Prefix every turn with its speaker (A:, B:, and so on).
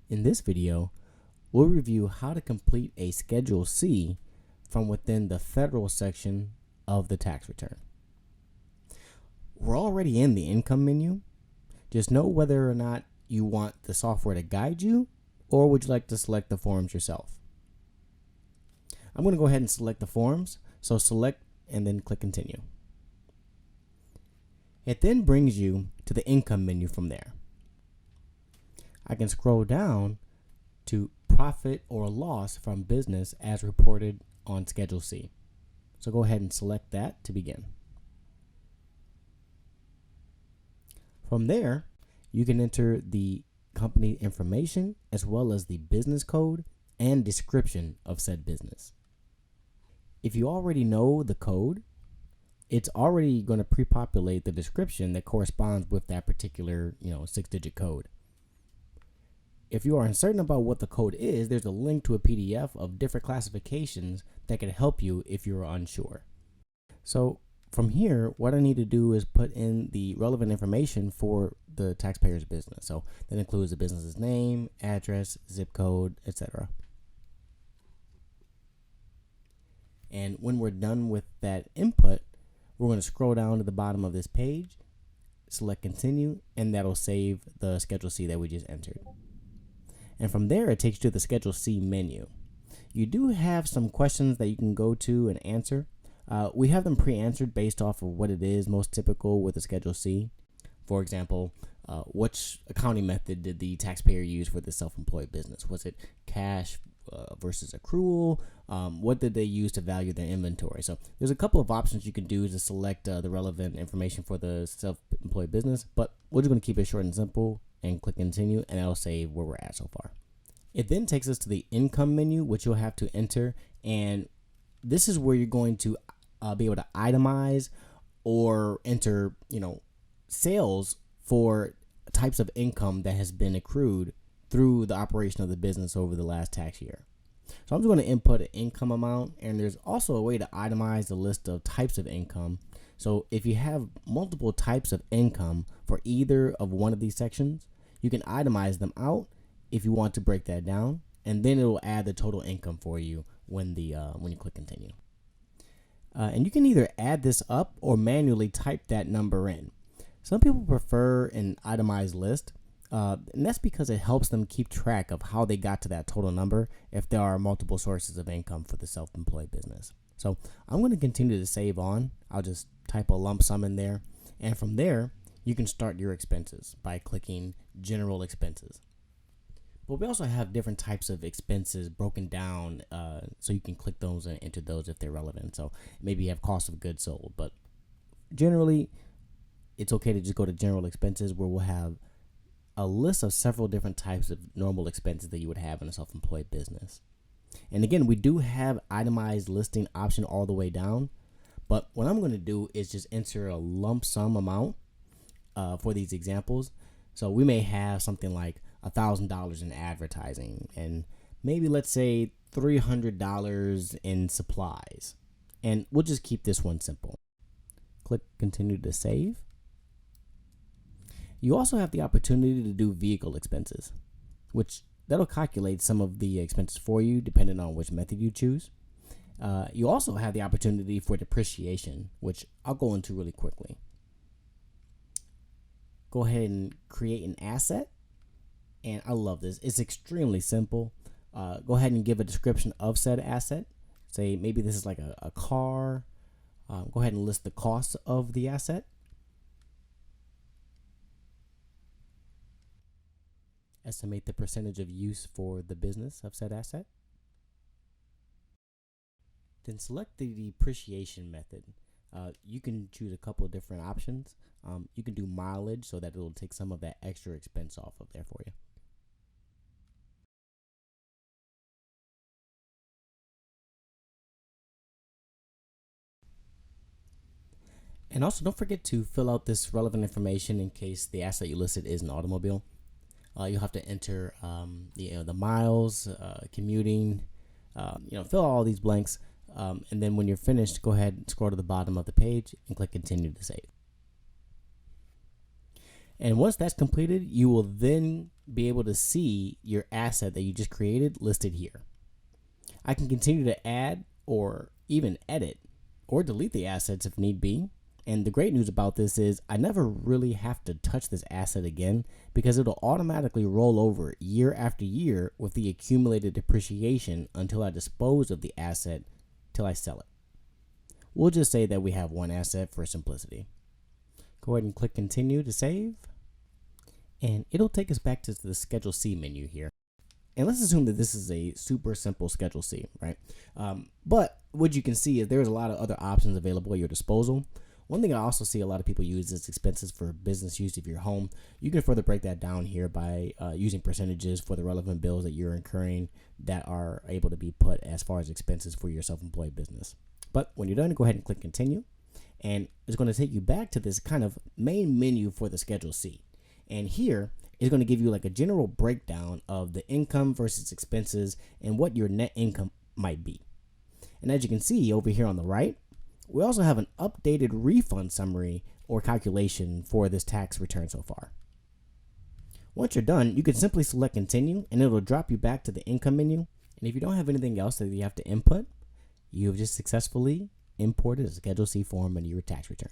A: In this video, we'll review how to complete a Schedule C from within the federal section of the tax return. We're already in the income menu. Just know whether or not you want the software to guide you, or would you like to select the forms yourself. I'm going to go ahead and select the forms. So select and then click continue. It then brings you to the income menu from there. I can scroll down to profit or loss from business as reported on Schedule C. So go ahead and select that to begin. From there, you can enter the company information as well as the business code and description of said business. If you already know the code, it's already going to pre-populate the description that corresponds with that particular, 6-digit code. If you are uncertain about what the code is, there's a link to a PDF of different classifications that can help you if you're unsure. So from here, what I need to do is put in the relevant information for the taxpayer's business. So that includes the business's name, address, zip code, etc. And when we're done with that input, we're going to scroll down to the bottom of this page, select continue, and that'll save the Schedule C that we just entered. And from there, it takes you to the Schedule C menu. You do have some questions that you can go to and answer. We have them pre-answered based off of what it is most typical with a Schedule C. For example, which accounting method did the taxpayer use for the self-employed business? Was it cash versus accrual? What did they use to value their inventory? So there's a couple of options you can do to select the relevant information for the self-employed business, but we're just going to keep it short and simple and click continue, and that'll save where we're at so far. It then takes us to the income menu, which you'll have to enter, and this is where you're going to be able to itemize or enter, sales for types of income that has been accrued through the operation of the business over the last tax year. So I'm just going to input an income amount, and there's also a way to itemize the list of types of income. So if you have multiple types of income for either of one of these sections, you can itemize them out if you want to break that down, and then it will add the total income for you when you click continue. And you can either add this up or manually type that number in. Some people prefer an itemized list, and that's because it helps them keep track of how they got to that total number if there are multiple sources of income for the self-employed business. So I'm going to continue to save on. I'll just type a lump sum in there, and from there you can start your expenses by clicking General Expenses. But we also have different types of expenses broken down, so you can click those and enter those if they're relevant. So maybe you have cost of goods sold, but generally it's okay to just go to General Expenses, where we'll have a list of several different types of normal expenses that you would have in a self-employed business. And again, we do have itemized listing option all the way down, but what I'm going to do is just enter a lump sum amount for these examples. So we may have something like $1,000 in advertising, and maybe let's say $300 in supplies, and we'll just keep this one simple. Click continue to save. You also have the opportunity to do vehicle expenses, which that'll calculate some of the expenses for you depending on which method you choose. You also have the opportunity for depreciation, which I'll go into really quickly. Go ahead and create an asset, and I love this. It's extremely simple. Go ahead and give a description of said asset. Say maybe this is like a car. Go ahead and list the cost of the asset. Estimate the percentage of use for the business of said asset. Then select the depreciation method. You can choose a couple of different options. You can do mileage, so that it'll take some of that extra expense off of there for you. And also don't forget to fill out this relevant information in case the asset you listed is an automobile. You'll have to enter the miles, commuting, fill all these blanks. And then when you're finished, go ahead and scroll to the bottom of the page and click continue to save. And once that's completed, you will then be able to see your asset that you just created listed here. I can continue to add or even edit or delete the assets if need be. And the great news about this is I never really have to touch this asset again because it'll automatically roll over year after year with the accumulated depreciation until I dispose of the asset till I sell it. We'll just say that we have one asset for simplicity. Go ahead and click continue to save. And it'll take us back to the Schedule C menu here. And let's assume that this is a super simple Schedule C, right? But what you can see is there's a lot of other options available at your disposal. One thing I also see a lot of people use is expenses for business use of your home. You can further break that down here by using percentages for the relevant bills that you're incurring that are able to be put as far as expenses for your self-employed business. But when you're done, go ahead and click continue. And it's going to take you back to this kind of main menu for the Schedule C. And here is going to give you like a general breakdown of the income versus expenses and what your net income might be. And as you can see over here on the right, we also have an updated refund summary or calculation for this tax return so far. Once you're done, you can simply select continue and it'll drop you back to the income menu. And if you don't have anything else that you have to input, you have just successfully imported a Schedule C form into your tax return.